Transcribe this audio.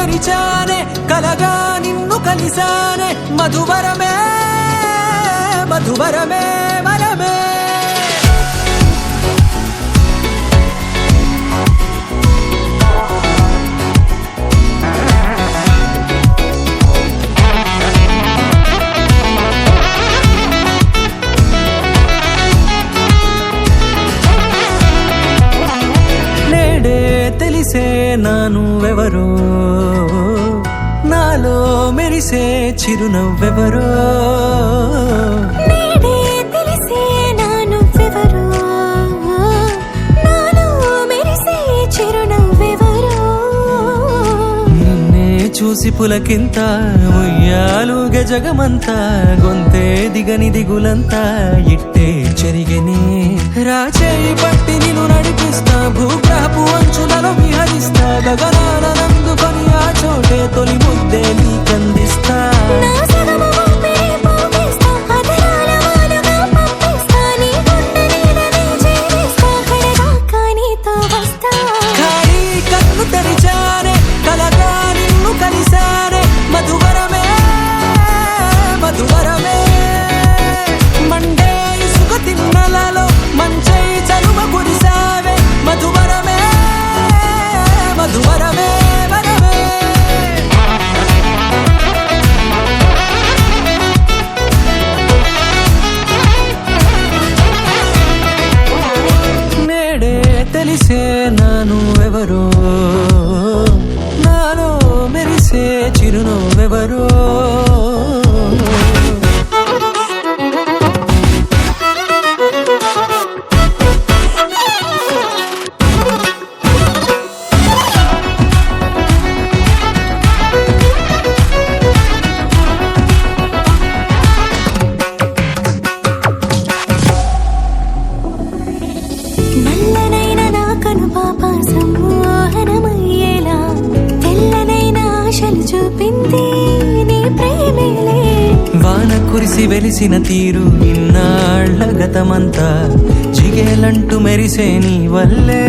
తెరిచానే కలగా నిన్ను కలిసానే మధువరమే మధువరమే వరమే తెలిసే నానువెవరో నాలో మెరిసే చిరునవ్వెవరో నేడే తెలిసే నానువెవరో నాలో మెరిసే చిరునవ్వెవరో నిన్నే చూసి పులకింత ఉయ్యాలుగ జగమంతా గొంతే దిగని దిగులంతా ఇట్టే చెరిగనే రాచేయి పట్టి నిన్ను నడిపిస్తా భూగ్రహపు అంచులలో విహరిస్తా గగనాల నందుకొని ఆ చోటే తొలి ముద్దే నీకందిస్తా ఖాళీ కన్ను తెరిచానే కలగా నిన్ను కలిసానే మధువరమే మధువరమే మండే ఇసుక తిన్నలలో మంచై చలువ కురిసావే మధువరమే మధువరమే వరమే నేడే తెలిసే నానువెవరో నాలో మెరిసే చిరునవ్వెవరో నల్లనైన నా కనుపాప సమ్మోహనమయ్యేలా తెల్లనైన ఆశలు చూపింది నీ ప్రేమేలే వాన కురిసి వెలిసిన తీరు ఇన్నాళ్ల గతమంతా జిగేలంటూ మెరిసే నీ వల్లే